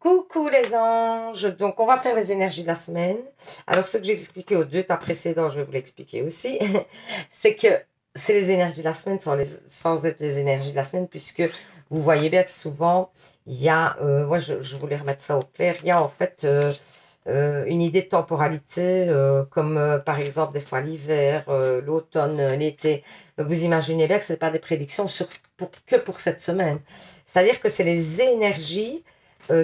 Coucou les anges, donc on va faire les énergies de la semaine. Alors ce que j'ai expliqué aux deux tas précédents, je vais vous l'expliquer aussi, c'est que c'est les énergies de la semaine sans être les énergies de la semaine, puisque vous voyez bien que souvent, il y a, moi je voulais remettre ça au clair, il y a en fait une idée de temporalité, comme par exemple des fois l'hiver, l'automne, l'été. Donc vous imaginez bien que ce n'est pas des prédictions que pour cette semaine. C'est-à-dire que c'est les énergies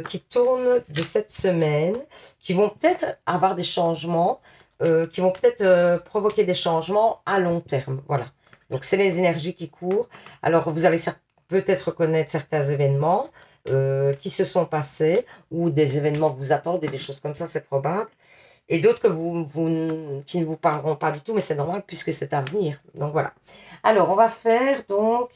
qui tournent de cette semaine, qui vont peut-être avoir des changements, qui vont peut-être provoquer des changements à long terme. Voilà. Donc, c'est les énergies qui courent. Alors, vous allez peut-être reconnaître certains événements qui se sont passés ou des événements que vous attendez, des choses comme ça, c'est probable. Et d'autres qui ne vous parleront pas du tout, mais c'est normal puisque c'est à venir. Donc, voilà. Alors, on va faire donc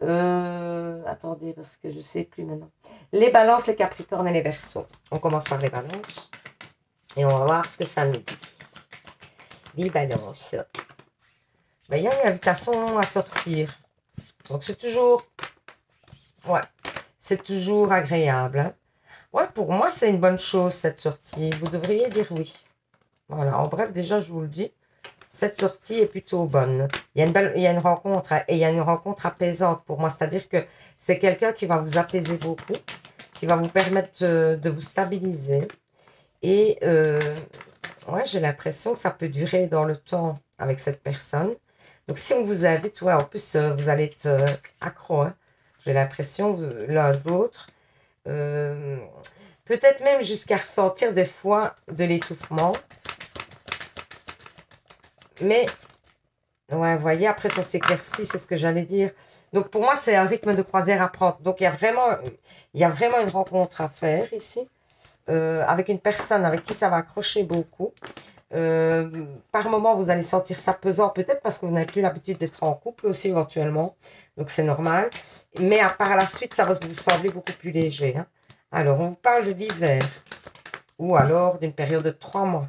attendez, parce que je ne sais plus maintenant. Les balances, les capricornes et les verseaux. On commence par les balances. Et on va voir ce que ça nous dit. Les balances. Ben, il y a une invitation à sortir. Donc c'est toujours... Ouais. C'est toujours agréable. Hein. Ouais, pour moi, c'est une bonne chose, cette sortie. Vous devriez dire oui. Voilà. En bref, déjà, je vous le dis. Cette sortie est plutôt bonne. Il y a une rencontre et il y a une rencontre apaisante pour moi. C'est-à-dire que c'est quelqu'un qui va vous apaiser beaucoup, qui va vous permettre de vous stabiliser. Et ouais, j'ai l'impression que ça peut durer dans le temps avec cette personne. Donc, si on vous invite, ouais, en plus, vous allez être accro. Hein. J'ai l'impression, l'un de l'autre. Peut-être même jusqu'à ressentir des fois de l'étouffement. Mais, ouais, vous voyez, après ça s'éclaircit, c'est ce que j'allais dire. Donc, pour moi, c'est un rythme de croisière à prendre. Donc, il y a vraiment une rencontre à faire ici, avec une personne avec qui ça va accrocher beaucoup. Par moment, vous allez sentir ça pesant, peut-être parce que vous n'avez plus l'habitude d'être en couple aussi, éventuellement. Donc, c'est normal. Mais par la suite, ça va vous sembler beaucoup plus léger. Hein. Alors, on vous parle d'hiver. Ou alors d'une période de 3 mois.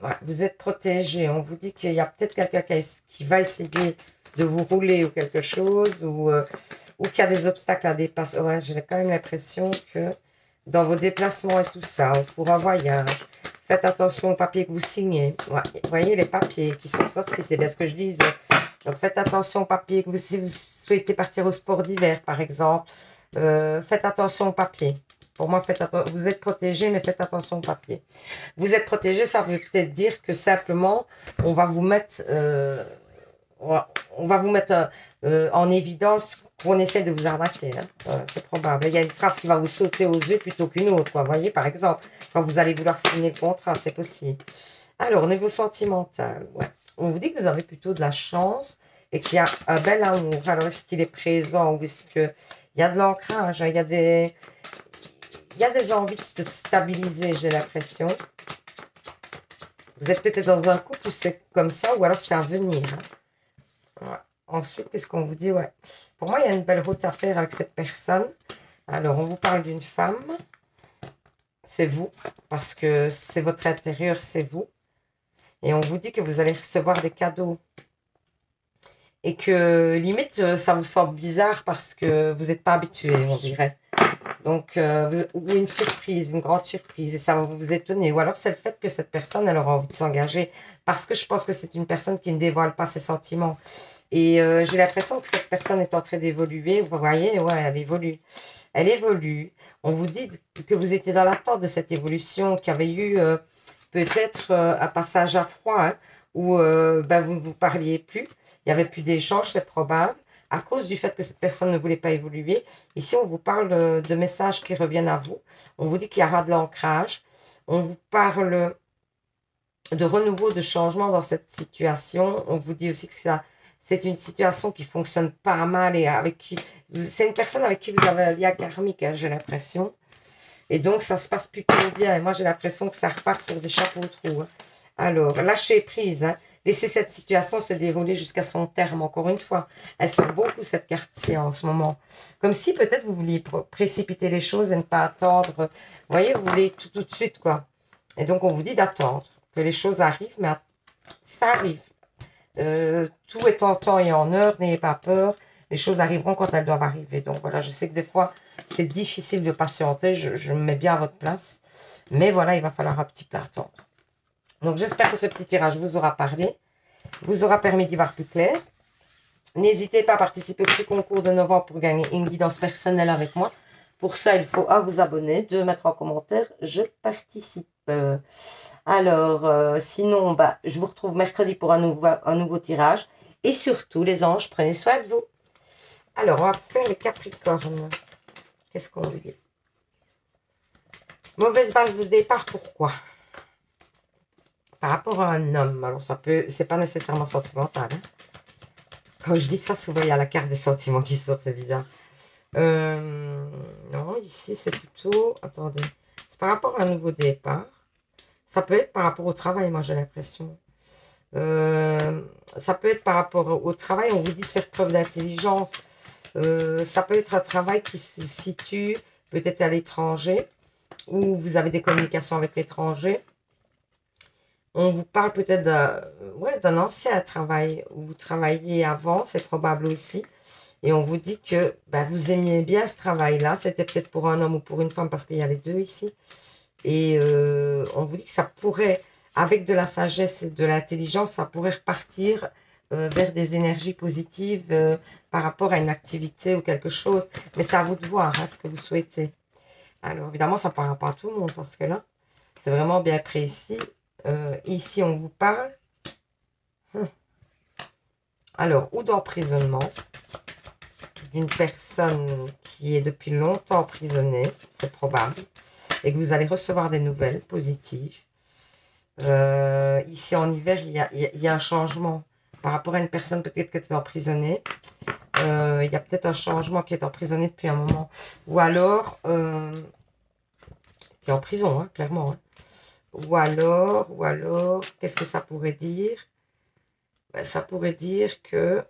Ouais, vous êtes protégé. On vous dit qu'il y a peut-être quelqu'un qui va essayer de vous rouler ou quelque chose, ou qu'il y a des obstacles à dépasser. Ouais, j'ai quand même l'impression que dans vos déplacements et tout ça, pour un voyage, faites attention aux papiers que vous signez. Ouais, vous voyez les papiers qui sont sortis, c'est bien ce que je disais. Donc faites attention aux papiers que si vous souhaitez partir au sport d'hiver, par exemple, faites attention aux papiers. Pour moi, vous êtes protégé, mais faites attention aux papiers. Vous êtes protégé, ça veut peut-être dire que simplement, on va vous mettre, en évidence qu'on essaie de vous arnaquer. Hein. C'est probable. Il y a une phrase qui va vous sauter aux yeux plutôt qu'une autre. Vous voyez, par exemple, quand vous allez vouloir signer le contrat, c'est possible. Alors, au niveau sentimental, ouais. On vous dit que vous avez plutôt de la chance et qu'il y a un bel amour. Alors, est-ce qu'il est présent ou est-ce qu'il y a de l'ancrage? Hein, il y a des envies de se stabiliser, j'ai l'impression. Vous êtes peut-être dans un couple où c'est comme ça, ou alors c'est à venir. Hein. Ouais. Ensuite, qu'est-ce qu'on vous dit? Ouais. Pour moi, il y a une belle route à faire avec cette personne. Alors, on vous parle d'une femme. C'est vous, parce que c'est votre intérieur, c'est vous. Et on vous dit que vous allez recevoir des cadeaux. Et que, limite, ça vous semble bizarre parce que vous n'êtes pas habitué, on dirait. Donc, ou une surprise, une grande surprise, et ça va vous étonner. Ou alors, c'est le fait que cette personne, elle aura envie de s'engager, parce que je pense que c'est une personne qui ne dévoile pas ses sentiments. Et j'ai l'impression que cette personne est en train d'évoluer. Vous voyez, ouais, elle évolue. Elle évolue. On vous dit que vous étiez dans l'attente de cette évolution, qu'il y avait eu peut-être un passage à froid, hein, où ben, vous ne vous parliez plus. Il n'y avait plus d'échange, c'est probable, à cause du fait que cette personne ne voulait pas évoluer. Ici, on vous parle de messages qui reviennent à vous. On vous dit qu'il y aura de l'ancrage. On vous parle de renouveau, de changement dans cette situation. On vous dit aussi que c'est une situation qui fonctionne pas mal et c'est une personne avec qui vous avez un lien karmique, hein, j'ai l'impression. Et donc, ça se passe plutôt bien. Et moi, j'ai l'impression que ça repart sur des chapeaux de roue. Hein. Alors, lâchez prise. Hein. Laissez cette situation se dérouler jusqu'à son terme. Encore une fois, elle sort beaucoup cette carte-ci en ce moment. Comme si peut-être vous vouliez précipiter les choses et ne pas attendre. Vous voyez, vous voulez tout de suite, quoi. Et donc, on vous dit d'attendre. Que les choses arrivent, mais ça arrive. Tout est en temps et en heure. N'ayez pas peur. Les choses arriveront quand elles doivent arriver. Donc voilà, je sais que des fois, c'est difficile de patienter. Je me mets bien à votre place. Mais voilà, il va falloir un petit peu attendre. Donc j'espère que ce petit tirage vous aura parlé, vous aura permis d'y voir plus clair. N'hésitez pas à participer au petit concours de novembre pour gagner une guidance personnelle avec moi. Pour ça, il faut vous abonner, mettre en commentaire « Je participe ». Alors, sinon, je vous retrouve mercredi pour un nouveau tirage. Et surtout, les anges, prenez soin de vous. Alors, on va faire les Capricornes. Qu'est-ce qu'on lui dit? Mauvaise base de départ, pourquoi? Par rapport à un homme. Alors, c'est pas nécessairement sentimental. Hein. Quand je dis ça, souvent, il y a la carte des sentiments qui sort, c'est bizarre. Non, ici, c'est plutôt... Attendez. C'est par rapport à un nouveau départ. Ça peut être par rapport au travail, moi, j'ai l'impression. Ça peut être par rapport au travail. On vous dit de faire preuve d'intelligence. Ça peut être un travail qui se situe peut-être à l'étranger, où vous avez des communications avec l'étranger. On vous parle peut-être d'un ancien travail où vous travailliez avant, c'est probable aussi. Et on vous dit que vous aimiez bien ce travail-là. C'était peut-être pour un homme ou pour une femme parce qu'il y a les deux ici. Et on vous dit que ça pourrait, avec de la sagesse et de l'intelligence, ça pourrait repartir vers des énergies positives par rapport à une activité ou quelque chose. Mais c'est à vous de voir hein, ce que vous souhaitez. Alors évidemment, ça ne parlera pas à tout le monde parce que là, c'est vraiment bien précis. Ici, on vous parle alors, ou d'emprisonnement d'une personne qui est depuis longtemps emprisonnée, c'est probable, et que vous allez recevoir des nouvelles positives. Ici, en hiver, il y a un changement par rapport à une personne peut-être qui est emprisonnée. Il y a peut-être un changement qui est emprisonné depuis un moment. Ou alors, qui est en prison, hein, clairement. Hein. Ou alors, qu'est-ce que ça pourrait dire? Ça pourrait dire que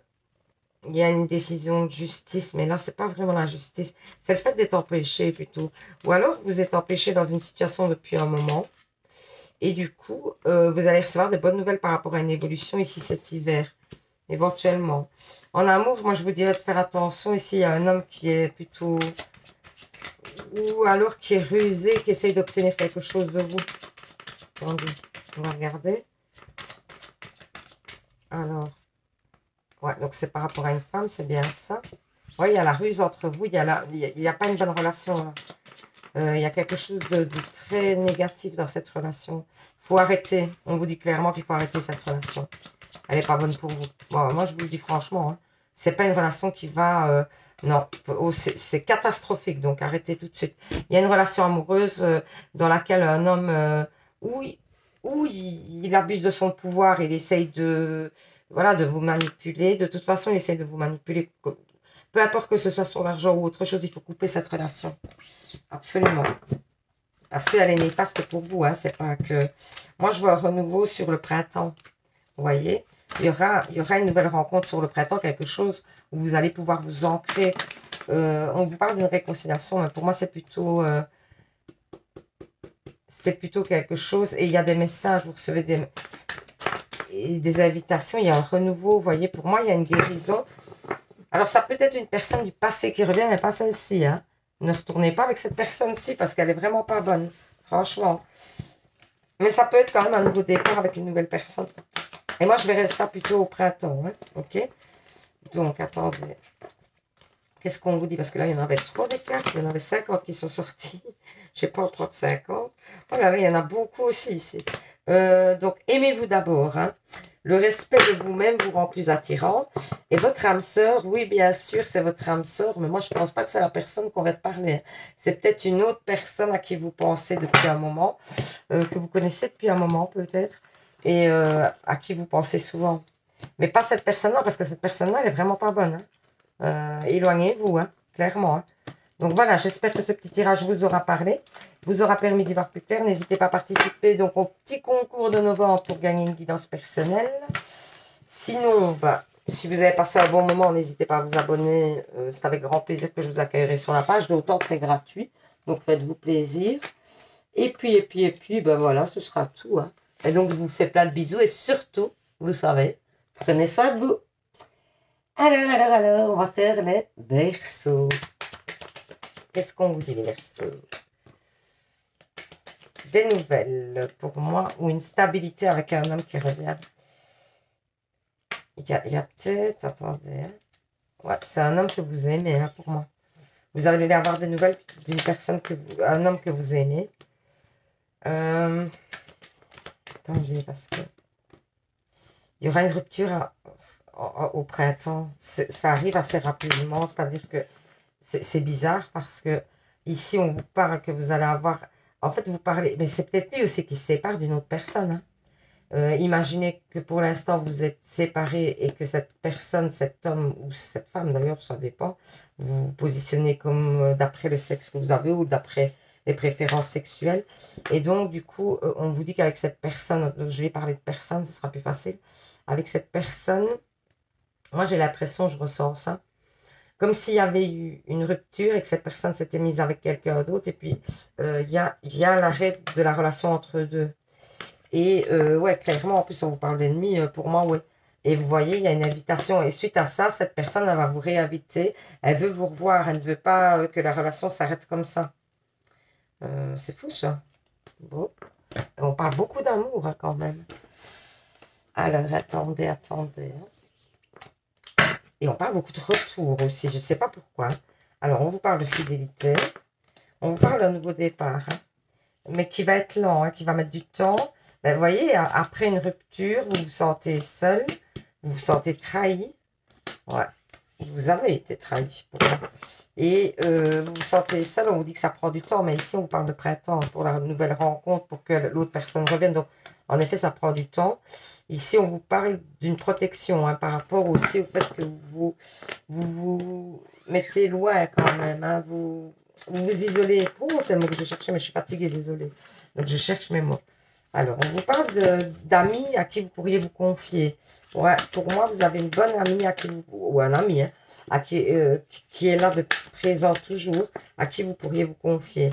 il y a une décision de justice, mais là, c'est pas vraiment la justice. C'est le fait d'être empêché plutôt. Ou alors, vous êtes empêché dans une situation depuis un moment. Et du coup, vous allez recevoir des bonnes nouvelles par rapport à une évolution ici cet hiver, éventuellement. En amour, moi, je vous dirais de faire attention. Ici, il y a un homme qui est plutôt... Ou alors qui est rusé, qui essaye d'obtenir quelque chose de vous. Attendez, on va regarder. Alors, ouais, donc c'est par rapport à une femme, c'est bien ça. Oui, il y a la ruse entre vous, il y a pas une bonne relation là. Il y a quelque chose de très négatif dans cette relation. Il faut arrêter. On vous dit clairement qu'il faut arrêter cette relation. Elle n'est pas bonne pour vous. Bon, moi, je vous le dis franchement. Hein, c'est pas une relation qui va... non, c'est catastrophique. Donc, arrêtez tout de suite. Il y a une relation amoureuse dans laquelle un homme... où il abuse de son pouvoir. Il essaye de... Voilà, de vous manipuler. De toute façon, il essaye de vous manipuler. Peu importe que ce soit sur l'argent ou autre chose, il faut couper cette relation. Absolument. Parce qu'elle est néfaste pour vous. Hein, c'est pas que... Moi, je vois un renouveau sur le printemps. Vous voyez, il y aura une nouvelle rencontre sur le printemps, quelque chose où vous allez pouvoir vous ancrer. On vous parle d'une réconciliation, mais pour moi, c'est plutôt quelque chose. Et il y a des messages, vous recevez des invitations, il y a un renouveau. Vous voyez, pour moi, il y a une guérison. Alors, ça peut être une personne du passé qui revient, mais pas celle-ci. Hein. Ne retournez pas avec cette personne-ci parce qu'elle est vraiment pas bonne, franchement. Mais ça peut être quand même un nouveau départ avec une nouvelle personne. Et moi, je verrai ça plutôt au printemps. Hein, ok? Donc, attendez. Qu'est-ce qu'on vous dit? Parce que là, il y en avait trop des cartes. Il y en avait 50 qui sont sorties. Je ne vais pas en prendre 50. Oh là là, il y en a beaucoup aussi ici. Donc, aimez-vous d'abord. Hein. Le respect de vous-même vous rend plus attirant. Et votre âme sœur, oui, bien sûr, c'est votre âme sœur. Mais moi, je ne pense pas que c'est la personne qu'on va te parler. C'est peut-être une autre personne à qui vous pensez depuis un moment. Que vous connaissez depuis un moment, peut-être. Et à qui vous pensez souvent. Mais pas cette personne-là, parce que cette personne-là, elle est vraiment pas bonne. Hein. Éloignez-vous, hein, clairement. Hein. Donc voilà, j'espère que ce petit tirage vous aura parlé, vous aura permis d'y voir plus clair. N'hésitez pas à participer donc au petit concours de novembre pour gagner une guidance personnelle. Sinon, si vous avez passé un bon moment, n'hésitez pas à vous abonner. C'est avec grand plaisir que je vous accueillerai sur la page, d'autant que c'est gratuit. Donc faites-vous plaisir. Et puis, voilà, ce sera tout. Hein. Et donc, je vous fais plein de bisous et surtout, vous savez, prenez soin de vous. Alors, on va faire les Verseaux. Qu'est-ce qu'on vous dit, les Verseaux? Des nouvelles pour moi ou une stabilité avec un homme qui revient. Il y a peut-être, attendez, hein. Ouais, c'est un homme que vous aimez, hein, pour moi. Vous allez avoir des nouvelles d'une personne un homme que vous aimez. Attendez, parce que il y aura une rupture au printemps. Ça arrive assez rapidement, c'est-à-dire que c'est bizarre parce que ici on vous parle que vous allez avoir. En fait, vous parlez, mais c'est peut-être lui aussi qui se sépare d'une autre personne, hein. Imaginez que pour l'instant vous êtes séparés et que cette personne, cet homme ou cette femme d'ailleurs, ça dépend, vous vous positionnez comme d'après le sexe que vous avez ou d'après les préférences sexuelles. Et donc du coup, on vous dit qu'avec cette personne, je vais parler de personne, ce sera plus facile. Avec cette personne, moi j'ai l'impression, je ressens ça, comme s'il y avait eu une rupture et que cette personne s'était mise avec quelqu'un d'autre. Et puis, il y a l'arrêt de la relation entre eux deux. Et ouais, clairement, en plus, on vous parle d'ennemi, pour moi, ouais. Et vous voyez, il y a une invitation. Et suite à ça, cette personne, elle va vous réinviter. Elle veut vous revoir. Elle ne veut pas que la relation s'arrête comme ça. C'est fou, ça. Bon. On parle beaucoup d'amour, hein, quand même. Alors, attendez, attendez. Et on parle beaucoup de retour aussi. Je ne sais pas pourquoi. Alors, on vous parle de fidélité. On vous parle d'un nouveau départ. Hein, mais qui va être lent, hein, qui va mettre du temps. Ben, vous voyez, après une rupture, vous vous sentez seul, vous vous sentez trahi. Ouais, vous avez été trahi pour moi. Et vous vous sentez seul, on vous dit que ça prend du temps, mais ici on vous parle de printemps pour la nouvelle rencontre, pour que l'autre personne revienne. Donc, en effet, ça prend du temps. Ici, on vous parle d'une protection, hein, par rapport aussi au fait que vous mettez loin quand même. Hein, vous vous isolez. Oh, c'est le mot que je cherchais, mais je suis fatiguée, désolée. Donc, je cherche mes mots. Alors, on vous parle d'amis à qui vous pourriez vous confier. Ouais, pour moi, vous avez une bonne amie à qui vous, ou un ami, hein, à qui est là de présent toujours, à qui vous pourriez vous confier.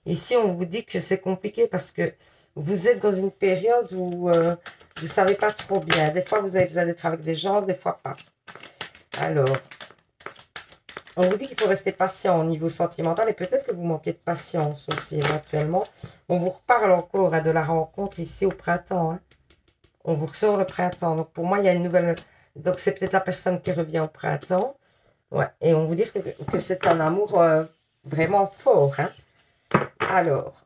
Ici, on vous dit que c'est compliqué parce que vous êtes dans une période où vous ne savez pas trop bien. Des fois, vous avez besoin d'être avec des gens, des fois pas. Alors, on vous dit qu'il faut rester patient au niveau sentimental et peut-être que vous manquez de patience aussi éventuellement. On vous reparle encore, hein, de la rencontre ici au printemps. Hein. On vous ressort le printemps. Donc pour moi, il y a une nouvelle... Donc c'est peut-être la personne qui revient au printemps. Ouais. Et on vous dit que c'est un amour vraiment fort. Hein. Alors,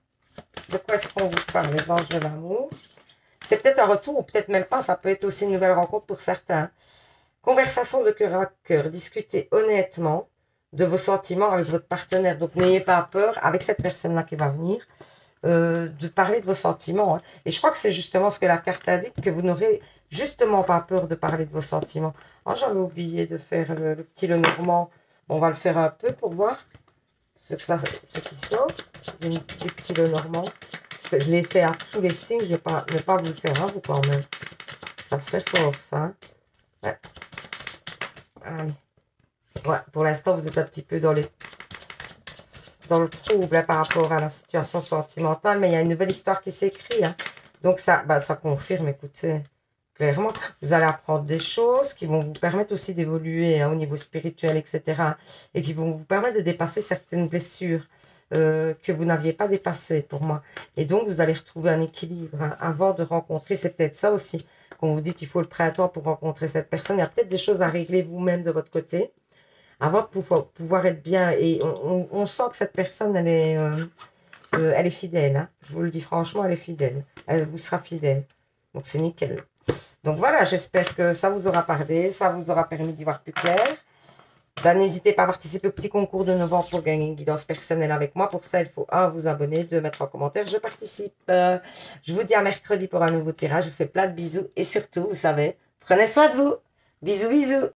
de quoi est-ce qu'on vous parle, les anges de l'amour? C'est peut-être un retour ou peut-être même pas. Ça peut être aussi une nouvelle rencontre pour certains. Conversation de cœur à cœur. Discutez honnêtement de vos sentiments avec votre partenaire. Donc, n'ayez pas peur, avec cette personne-là qui va venir, de parler de vos sentiments. Hein. Et je crois que c'est justement ce que la carte indique, que vous n'aurez justement pas peur de parler de vos sentiments. Oh, j'avais oublié de faire le petit Lenormand. On va le faire un peu pour voir ce qui sort du petit Lenormand. Parce que je l'ai fait à tous les signes, je ne vais pas vous le faire à vous quand même. Ça serait fort, ça. Hein. Ouais. Allez. Ouais, pour l'instant, vous êtes un petit peu dans le trouble, hein, par rapport à la situation sentimentale, mais il y a une nouvelle histoire qui s'écrit. Hein. Donc, ça confirme, écoutez, clairement, vous allez apprendre des choses qui vont vous permettre aussi d'évoluer, hein, au niveau spirituel, etc. Et qui vont vous permettre de dépasser certaines blessures que vous n'aviez pas dépassées pour moi. Et donc, vous allez retrouver un équilibre, hein, avant de rencontrer. C'est peut-être ça aussi qu'on vous dit qu'il faut le printemps pour rencontrer cette personne. Il y a peut-être des choses à régler vous-même de votre côté, avant de pouvoir être bien. Et on sent que cette personne, elle est fidèle. Hein. Je vous le dis franchement, elle est fidèle. Elle vous sera fidèle. Donc, c'est nickel. Donc, voilà, j'espère que ça vous aura parlé. Ça vous aura permis d'y voir plus clair. Ben, n'hésitez pas à participer au petit concours de novembre pour gagner une guidance personnelle avec moi. Pour ça, il faut 1, vous abonner, 2, mettre en commentaire. Je participe. Je vous dis à mercredi pour un nouveau tirage. Je vous fais plein de bisous. Et surtout, vous savez, prenez soin de vous. Bisous, bisous.